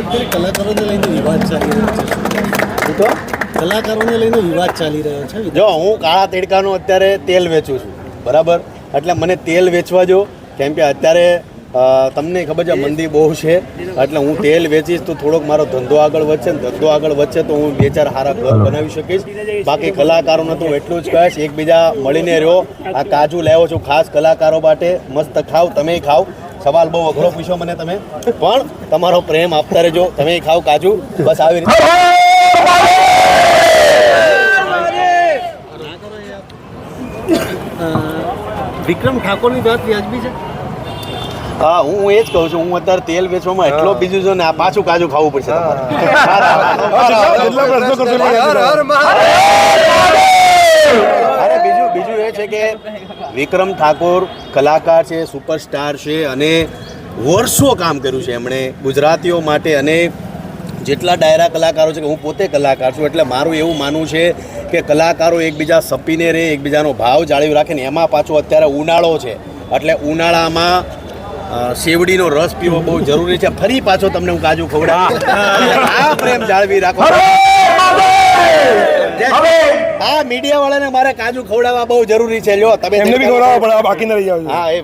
કલાકારોને લઈને વિવાદ ચાલી રહ્યો છે. તો કલાકારોને લઈને વિવાદ ચાલી રહ્યો છે. જો હું કાળા તેડકાનું અત્યારે તેલ વેચું છું, બરાબર, એટલે મને તેલ વેચવા જો, કેમ કે અત્યારે તમને ખબર છે મંદી બહુ છે, એટલે હું તેલ વેચીશ તો થોડોક મારો ધંધો આગળ વધશે ને ધંધો આગળ વધશે તો હું 2-4 સારા ઘર બનાવી શકીશ. બાકી કલાકારોને તો હું એટલું જ કહીશ, એકબીજા મળીને રહ્યો. આ કાજુ લાવ્યો છું ખાસ કલાકારો માટે, મસ્ત ખાવ, તમે ખાવ. સવાલ બહુ અઘરો પૂછ્યો મને તમે, પણ તમારો પ્રેમ આપતા રહેજો, તમે ખાવ કાજુ, બસ આવી રીતે. વિક્રમ ઠાકોરની વાત વ્યાજબી છે. હા, હું એ જ કહું છું, હું અત્યારે તેલ વેચવામાં એટલો બીજું છું ને આ પાછું કાજુ ખાવું પડશે અરે બીજું એ છે કે વિક્રમ ઠાકોર કલાકાર છે, સુપરસ્ટાર છે અને વર્ષો કામ કર્યું છે એમણે ગુજરાતીઓ માટે. અને જેટલા ડાયરા કલાકારો છે કે હું પોતે કલાકાર છું, એટલે મારું એવું માનવું છે કે કલાકારો એકબીજા સપીને રહે, એકબીજાનો ભાવ જાળવી રાખે ને. એમાં પાછો અત્યારે ઉનાળો છે, એટલે ઉનાળામાં શેવડીનો રસ પીવો બહુ જરૂરી છે. ફરી પાછો તમને હું કાજુ ખવડાવીશ. આ પ્રેમ જાળવી રાખો. હા, મીડિયા વાળાને મારે કાજુ ખવડાવવા બહુ જરૂરી છે. લ્યો તમે એમને બી ખવડાવવા પડે, બાકી ન રહી જાવ. હા, એ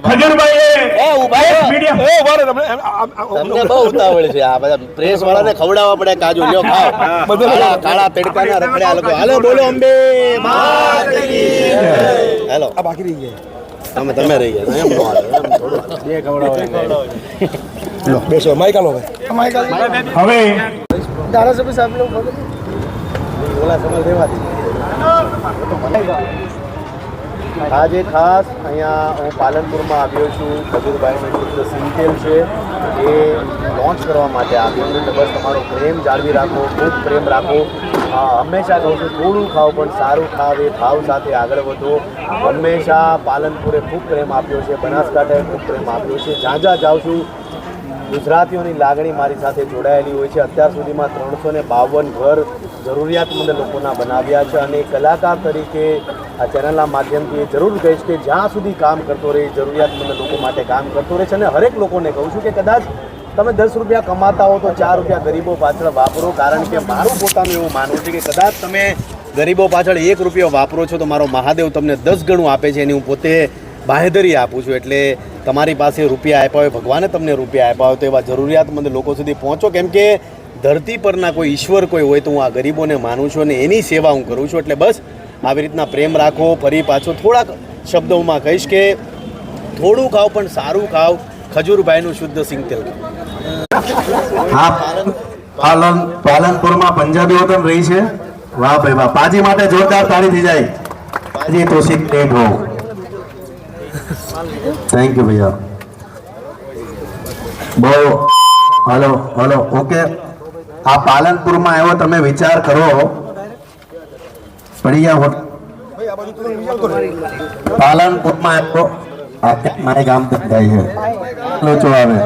તમને બહુ ઉતાવળ છે. આ બધા પ્રેસ વાળાને ખવડાવવા પડે કાજુ. લ્યો ખાઓ. કાળા તડકાના રખડ્યા લોકો. હાલો બોલો અંબે માત કી જય. હેલો, આ બાકી રહી ગયા. તમે રહી ગયા એમ નો હાલે, એમ થોડું બે ખવડાવો. લો બેસો, માઈક આલો હવે ધારાસભ્ય સાહેબ લોકો ઓલા સમય રહેવાથી આજે ખાસ અહીંયા હું પાલનપુરમાં આવ્યો છું. ખજૂરભાઈનું પુત્ર સિંગતેલ છે એ લોન્ચ કરવા માટે આવ્યો છું. બસ તમારો પ્રેમ જાળવી રાખો, ખૂબ પ્રેમ રાખો. હંમેશા કહું છું થોડું ખાઓ પણ સારું ખાવ, એ ભાવ સાથે આગળ વધો. હંમેશા પાલનપુરે ખૂબ પ્રેમ આપ્યો છે, બનાસકાંઠાએ ખૂબ પ્રેમ આપ્યો છે. જ્યાં જ્યાં જાઉં છું ગુજરાતીઓની લાગણી મારી સાથે જોડાયેલી હોય છે. અત્યાર સુધીમાં 352 ઘર જરૂરિયાતમંદ લોકોના બનાવ્યા છે. અને કલાકાર તરીકે આ ચેનલના માધ્યમથી એ જરૂર કહીશ કે જ્યાં સુધી કામ કરતો રહે, જરૂરિયાતમંદ લોકો માટે કામ કરતો રહે છે. અને હરેક લોકોને કહું છું કે કદાચ તમે 10 રૂપિયા કમાતા હો તો 4 રૂપિયા ગરીબો પાછળ વાપરો. કારણ કે મારું પોતાનું એવું માનવું છે કે કદાચ તમે ગરીબો પાછળ 1 રૂપિયો વાપરો છો તો મારો મહાદેવ તમને 10 ગણું આપે છે. એની હું પોતે બાહેધરી આપું છું. એટલે તમારી પાસે રૂપિયા આપ્યા હોય, ભગવાને તમને રૂપિયા આપ્યા હોય તો એવા જરૂરિયાતમંદ લોકો સુધી પહોંચો. કેમ કે ધરતી પરના કોઈ ઈશ્વર કોઈ હોય તો હું આ ગરીબોને માનું છું અને એની સેવા હું કરું છું. એટલે બસ આવી રીતના પ્રેમ રાખો. ફરી પાછો થોડાક શબ્દોમાં કહીશ કે થોડું ખાઓ પણ સારું ખાઓ. ખજૂરભાઈનું શુદ્ધ સિંગતેલ. હા, પાલનપુરમાં પંજાબી વતન રહી છે. વાહ ભાઈ વાહ, પાજી માટે જોરદાર તાળી થઈ જાય. પાજી તો સિંગતેલ હો. થેન્ક યુ ભૈયા. બહુ હલો હલો ઓકે. આ પાલનપુરમાં આવ્યો તમે વિચાર કરો, પડી ગયા પાલનપુરમાં આવ્યો. મારે ગામ થાય છે લોચો આવે.